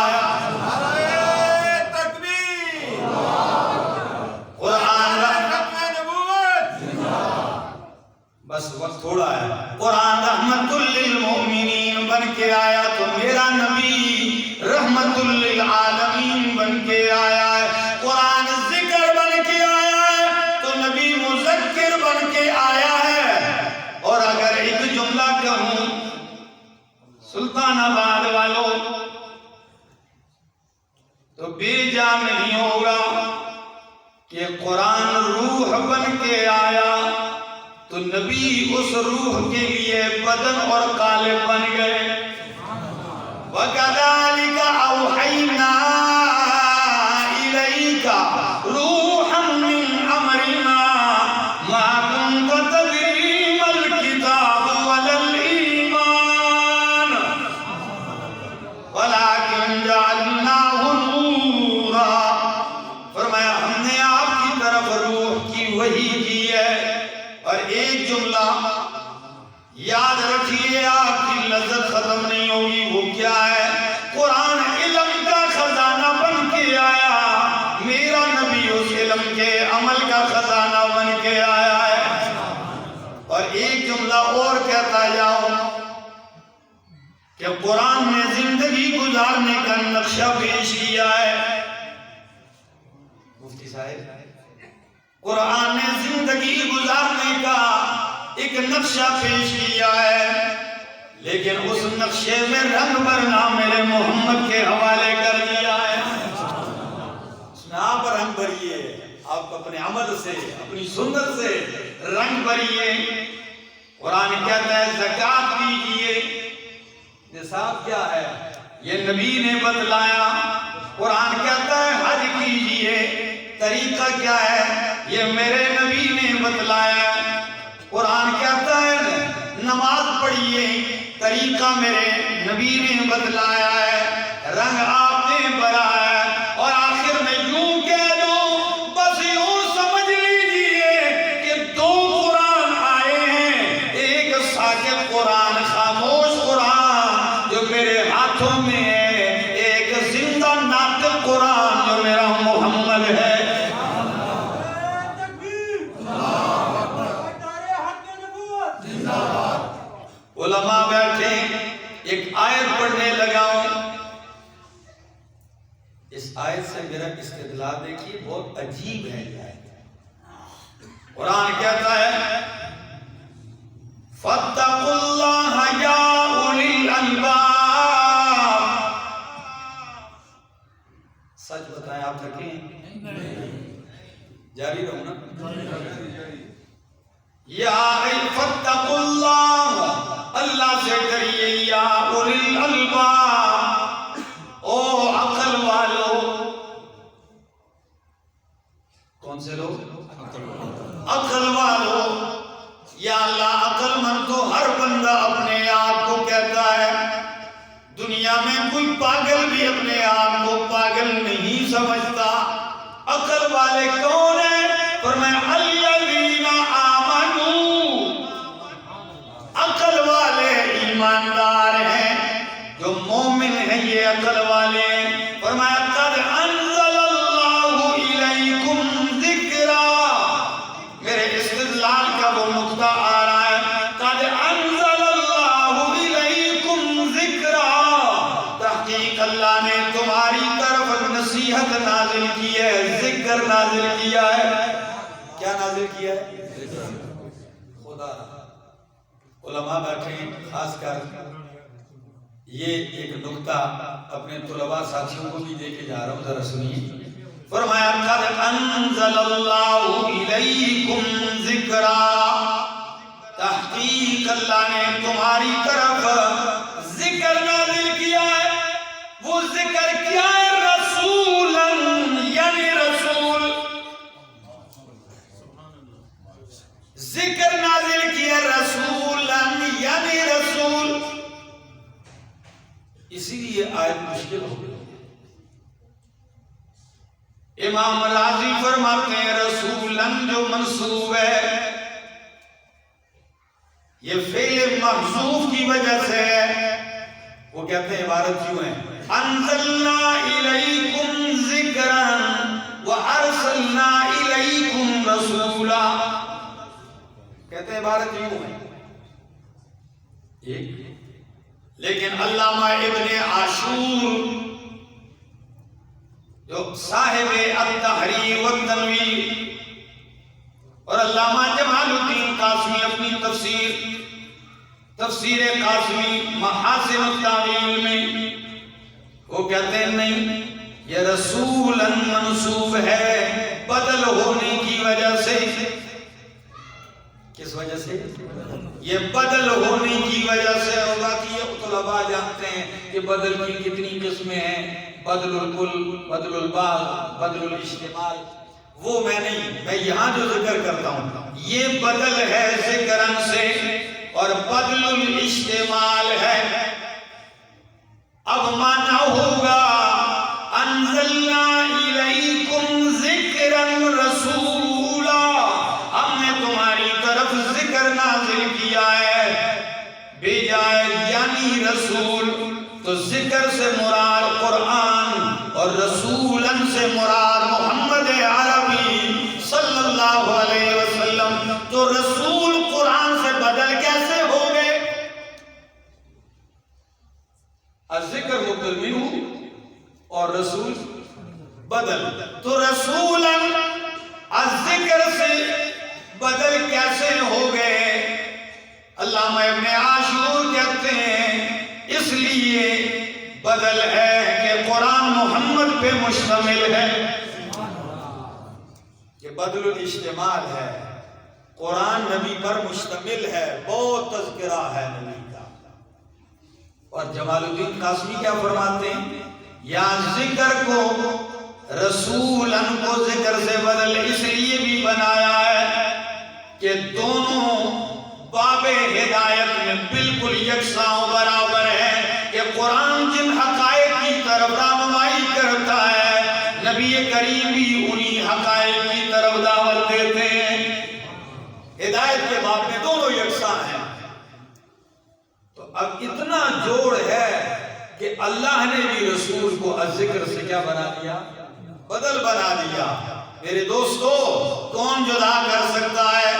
Speaker 1: بس وقت تھوڑا ہے، قرآن رحمت للمؤمنین بن کے آیا تو میرا نبی رحمت للعالمین بن کے آیا ہے۔ قرآن ذکر بن کے آیا ہے تو نبی مذکر بن کے آیا ہے۔ اور اگر ایک جملہ کہوں سلطان آباد والوں تو بے جا نہیں ہوگا کہ قرآن روح بن کے آیا تو نبی اس روح کے لیے بدن اور قالب بن گئے۔ وَكَذَلِكَ أَوْحَيْنَا إِلَيْكَ رُوحًا مِّنْ أَمْرِنَا مَا كُنتَ تَدْرِي مَا الْكِتَابُ وَلَا الْإِيمَانُ وَلَكِنْ جَعَلْنَاهُ نُورًا، فرمایا ہم نے آپ کی طرف روح کی وحی کی ہے۔ اور ایک جملہ یاد رکھ رکھیے آپ کی لذت ختم نہیں ہوگی. وہ کیا ہے؟ قرآن علم کا خزانہ بن کے آیا. میرا نبی اس علم کے عمل کا خزانہ بن کے آیا ہے. اور ایک جملہ اور کہتا جاؤں کہ قرآن نے زندگی گزارنے کا نقشہ پیش کیا ہے. مفتی صاحب قرآن نے زندگی گزارنے کا ایک نقشہ پیش کیا ہے, لیکن اس نقشے میں رنگ بھرنا میرے محمد کے حوالے کر دیا ہے. اس میں آپ رنگ بھریے, آپ اپنے عمل سے, اپنی سنت سے رنگ بھریے. قرآن کہتا ہے زکوٰۃ دیجیے. نصاب کیا ہے؟ یہ نبی نے بتلایا. قرآن کہتا ہے حج کیجیے. طریقہ کیا ہے؟ یہ میرے نبی نے بتلایا. قرآن کہتا ہے نماز پڑھیے. طریقہ میرے نبی نے بتلایا ہے. رنگ آپ نے بھرا ہے. اور آخر میں یوں کہہ دو, بس یوں سمجھ لیجئے کہ دو قرآن آئے ہیں. ایک ساکت قرآن, خاموش قرآن جو میرے ہاتھوں میں ہے, ایک زندہ ناطق قرآن جو میرا محمد ہے. علماء بیٹھے, ایک آیت پڑھنے لگا ہوں. اس آیت سے میرا استدلال دیکھیے, بہت عجیب ہے یہ آیت. قرآن کہتا ہے فَاتَّقُوا اللَّهَ يَا أُولِي الْأَلْبَابِ. سچ بتائیں, آپ تھکیں؟ جاری رہو نا. یا فَاتَّقُوا اللَّهَ, اللہ سے ڈریے. یا اولی الالباب, او عقل والو. کون سے لوگ؟ عقل والو. یا اللہ, عقل مند تو ہر بندہ اپنے آپ کو کہتا ہے. دنیا میں کوئی پاگل بھی اپنے آپ کو پاگل نہیں سمجھتا. عقل والے کون ہیں؟ فرمایا الذین آمنوا. عقل والے ایماندار ہیں, جو مومن ہیں, یہ عقل والے ہیں. فرمایا قد انزل اللہ الیکم ذکرا. میرے استدلال کا وہ نقطہ آ رہا ہے. قد انزل اللہ الیکم ذکرا. تحقیق اللہ نے تمہاری طرف نصیحت نازل کی ہے, ذکر نازل کیا ہے. کیا نازل کیا ہے؟ خدا. علماء بیٹھے ہیں, خاص کر یہ ایک نقطہ اپنے طلباء ساتھیوں کو بھی دے کے جا رہا ہوں, ذرا سنیے. فرمایا قد انزل اللہ الیکم ذکرا. تحقیق اللہ نے تمہاری طرف ذکر نازل کیا ہے. وہ ذکر کیا ہے؟ رسولا, یعنی رسول. ذکر نازل کیا رسولا, یعنی رسول. اسی لیے آیت مشکل ہو گئی. امام راضی فرماتے ہیں رسولن جو منصوب ہے, یہ فعل محذوف کی وجہ سے ہے. وہ کہتے ہیں عبارت کیوں ہے؟ انزلنا الیکم ذکرا وارسلنا الیکم رسولا. کہتے ہیں عبارت کیوں ہے ایک. لیکن علامہ ابن عاشور جو صاحب التحریر والتنویر, اور علامہ جمال الدین قاسمی اپنی تفسیر قاسمی محاسن التاویل میں وہ کہتے ہیں نہیں, یہ رسولا منصوب ہے بدل ہونے کی وجہ سے. کس وجہ سے؟ یہ بدل ہونے کی وجہ سے. اور باقی طلباء جانتے ہیں کہ بدل کی کتنی قسمیں ہیں, بدل الکل, بدل البعض, بدل الاجتمال. وہ میں نہیں, میں یہاں جو ذکر کرتا ہوں یہ بدل ہے ذکرن سے, اور بدل الاجتمال ہے. اب مانا ہوگا انزلنا الیکم ذکرا رسولا, ہم نے تمہاری طرف ذکر نازل کیا ہے, بے بھیجا ہے یعنی رسول، تو ذکر سے مراد قرآن اور رسولن سے مراد محمد عربی صلی اللہ علیہ وسلم۔ تو رسول قرآن سے بدل کیسے ہو گئے؟ الذکر مبدل منہ اور رسول بدل، تو رسولن الذکر سے بدل کیسے ہو گئے؟ علامہ ابن عاشور کہتے ہیں اس لیے بدل ہے کہ قرآن محمد پہ مشتمل ہے، کہ بدل الاجتمال ہے، قرآن نبی پر مشتمل ہے، بہت تذکرہ ہے نبی کا۔ اور جمال الدین قاسمی کیا فرماتے ہیں؟ یا ذکر کو رسولن کو ذکر سے بدل اس لیے بھی بنایا ہے کہ دونوں باب ہدایت میں بالکل یکساں و برابر ہے، کہ قرآن جن حقائق کی طرف رہنمائی کرتا ہے، نبی کریم بھی انہی حقائق کی طرف دعوت دیتے ہیں۔ ہدایت کے باب میں دونوں یکساں ہیں۔ تو اب اتنا جوڑ ہے کہ اللہ نے بھی رسول کو الذکر سے کیا بنا دیا؟ بدل بنا دیا۔ میرے دوستو، کون جدا کر سکتا ہے؟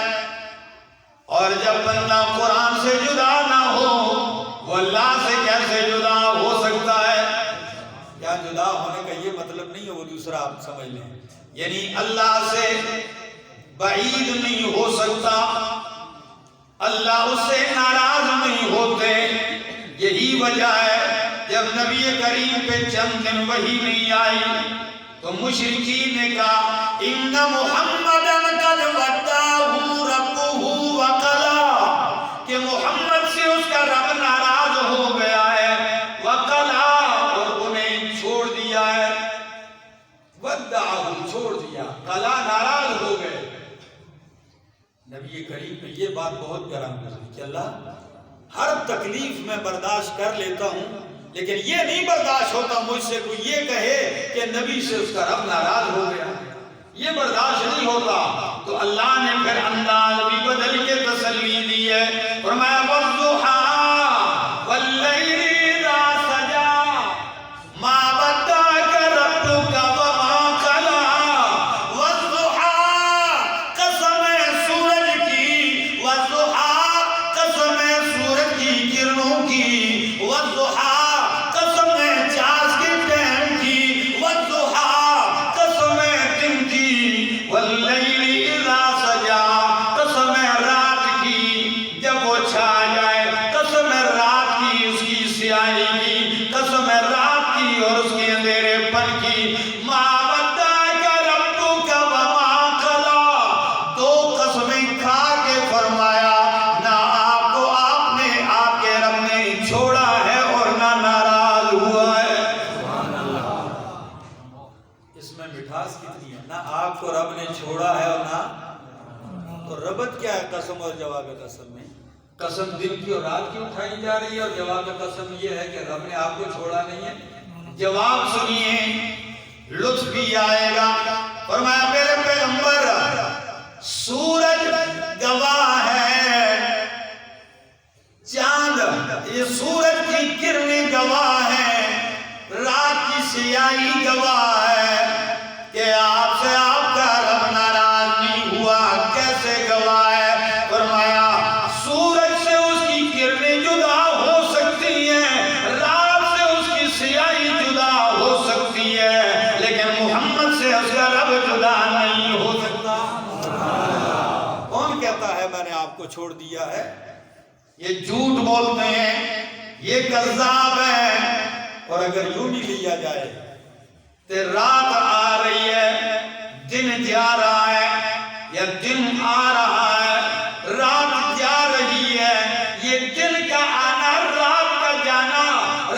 Speaker 1: اور جب بندہ قرآن سے جدا نہ ہو، وہ اللہ سے کیسے جدا ہو سکتا ہے؟ کیا جدا ہونے کا یہ مطلب نہیں ہے، وہ دوسرا آپ سمجھ لیں، یعنی اللہ سے بعید نہیں ہو سکتا، اللہ اس سے ناراض نہیں ہوتے۔ یہی وجہ ہے جب نبی کریم پہ چند دن وحی نہیں آئی تو مشرکین نے کہا ان محمدن قد ودعہ ربہ وقلا، کہ محمد سے اس کا رب ناراض ہو گیا ہے، وقلا اور انہیں چھوڑ دیا ہے، ودعہ چھوڑ دیا، قلا ناراض ہو گئے۔ نبی کریم پہ یہ بات بہت گرم کرتی کہ اللہ ہر تکلیف میں برداشت کر لیتا ہوں، لیکن یہ نہیں برداشت ہوتا مجھ سے کوئی یہ کہے کہ نبی سے اس کا رب ناراض ہو گیا، یہ برداشت نہیں ہوتا۔ تو اللہ نے پھر انداز بھی بدل کے تسلی دی ہے، فرمایا والضحیٰ واللیل اذا سجا ما ودعک ربک وما قلی، والضحیٰ قسم ہے سورج کی، والضحیٰ قسم ہے سورج کی کرنوں کی، والضحیٰ چھوڑا ہے اور نہ، تو ربط کیا ہے قسم اور جواب قسم میں؟ قسم دن کی اور رات کی اٹھائی جا رہی ہے، اور جواب قسم یہ ہے کہ رب نے آپ کو چھوڑا نہیں ہے۔ جواب سنیے، لطف بھی آئے گا۔ فرمایا میرے پیغمبر، سورج گواہ ہے، چاند یہ سورج کی کرنیں گواہ ہیں، رات کی سیاہی گواہ ہے کہ آپ سے آپ کا رب ناراض نہیں ہوا۔ کیسے گواہ ہے؟ فرمایا سورج سے اس کی کرنیں جدا ہو سکتی ہیں، رات سے اس کی سیاہی جدا ہو سکتی ہے، لیکن محمد سے اس کا رب جدا نہیں ہو سکتا۔ کون کہتا ہے میں نے آپ کو چھوڑ دیا ہے؟ یہ جھوٹ بولتے ہیں، یہ کذاب ہے۔ اور اگر یوں بھی لیا جائے تو رات آ رہی ہے، دن جا رہا ہے، یا دن آ رہا ہے، رات جا رہی ہے، یہ دن کا آنا رات کا جانا،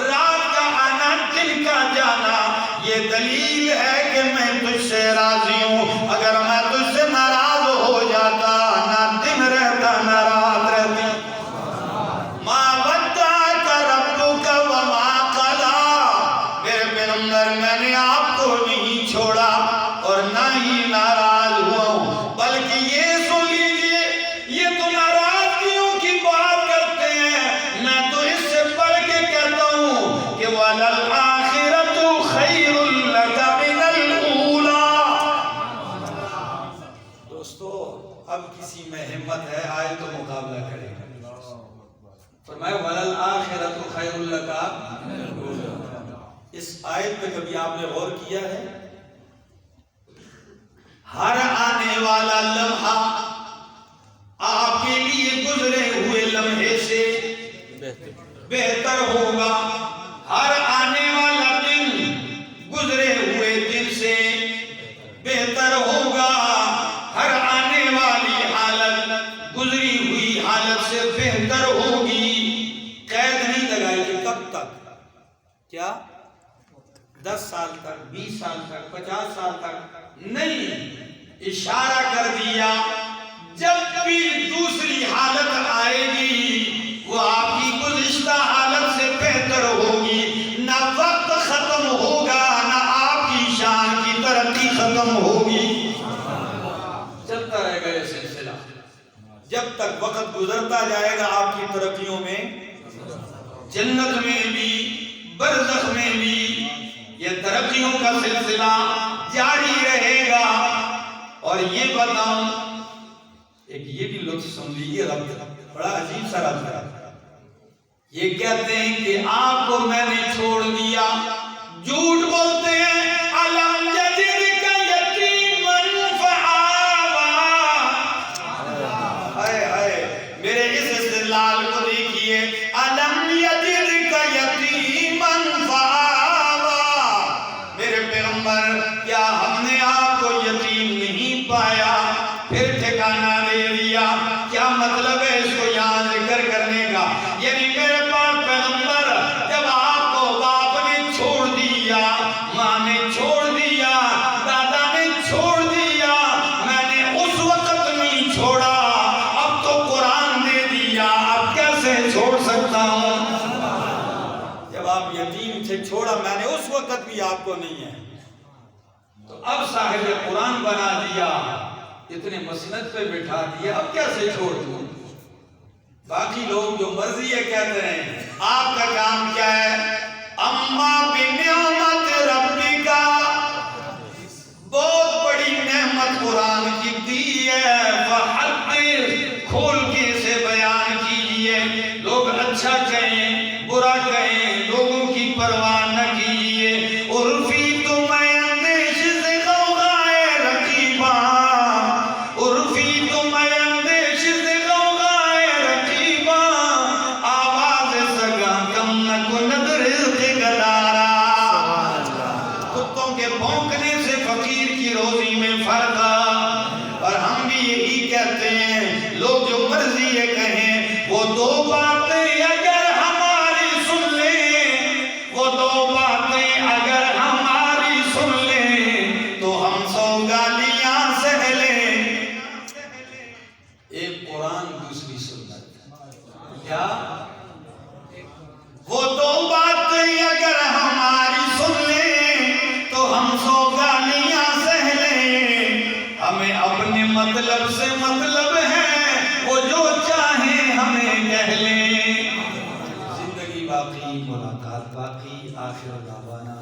Speaker 1: رات کا آنا دن کا جانا، یہ دلیل ہے کہ میں تجھ سے راضی ہوں۔ اگر میں تجھ سے ناراض ہو جاتا، نہ دن رہتا نہ رات رہتی۔ ما ودعک ربک وما قلی، میرے پیغمبر میں نے آپ کو نہیں چھوڑا اور نہ ہی ناراض ہوا ہوں، بلکہ یہ سن لیجئے، یہ تو ناراضگیوں کی بات کرتے ہیں، میں والآخرۃ خیر لک۔ اس آیت پہ کبھی آپ نے غور کیا ہے؟ ہر آنے والا لمحہ آپ کے لیے گزرے ہوئے لمحے سے بہتر ہوگا، ہر آنے والا دن گزرے ہوئے دن سے بہتر ہوگا، ہر آنے والی حالت گزری ہوئی حالت سے بہتر ہوگی۔ قید نہیں لگائی کہ کب تک، کیا 10 سال تک، 20 سال تک، 50 سال تک نہیں، اشارہ کر دیا جب بھی دوسری حالت آئے گی وہ آپ کی گزشتہ حالت سے بہتر ہوگی، نہ وقت ختم ہوگا نہ آپ کی شان کی ترقی ختم ہوگی، چلتا رہے گا یہ سلسلہ جب تک وقت گزرتا جائے گا۔ آپ کی ترقیوں میں، جنت میں بھی برزخ میں بھی یہ ترقیوں کا سلسلہ جاری رہے گا۔ اور یہ بتاؤں، ایک یہ بھی لطف سن لیجیے، رب بڑا عجیب سا رب ہے۔ یہ کہتے ہیں کہ آپ کو میں نے چھوڑ دیا، جھوٹ بولتے ہیں، الم یجدک یتیما فآویٰ۔ ہائے ہائے، میرے اس استدلال کو دیکھیے، الم یجدک یتیما فآویٰ۔ میرے پیغمبر، کیا ہم نے آپ کو یتیم نہیں پایا پھر ٹھکانہ دے دیا؟ کیا مطلب ہے اس کو یہاں ذکر کرنے کا؟ یعنی میرے پاس پیغمبر، جب آپ کو باپ نے چھوڑ دیا، ماں نے چھوڑ دیا، دادا نے چھوڑ دیا، میں نے اس وقت نہیں چھوڑا، اب تو قرآن دے دیا، اب کیسے چھوڑ سکتا ہوں؟ جب آپ یتیم تھے چھوڑا میں نے، اس وقت بھی آپ کو نہیں ہے، تو اب صاحب قرآن بنا دیا، اتنے مسند پہ بٹھا دیا، اب کیسے چھوڑ دوں؟ باقی لوگ جو مرضی ہے کہتے ہیں، آپ کا کام کیا ہے؟ اما بنعمت ربک، بہت بڑی نعمت قرآن کی دی ہے، فحدث، کھول کے اسے بیان کیجئے، لوگ اچھا کہیں برا کہیں لوگوں کی پرواہ نہ کیجئے، عرفی لوگ جو مرضی یہ کہیں، وہ دو باتیں اگر ہماری سن لیں، وہ دو باتیں اگر ہماری سن لیں تو ہم 100 گالیاں سہ لیں۔ ایک قرآن دوسری سنت، کیا؟ وہ دو باتیں اگر ہماری سن لیں تو ہم 100 گالیاں سہ لیں۔ ہمیں اپنے مطلب سے مطلب ہے، وہ جو چاہیں ہمیں کہہ لیں، زندگی باقی، ملاقات باقی، آخر دعوانا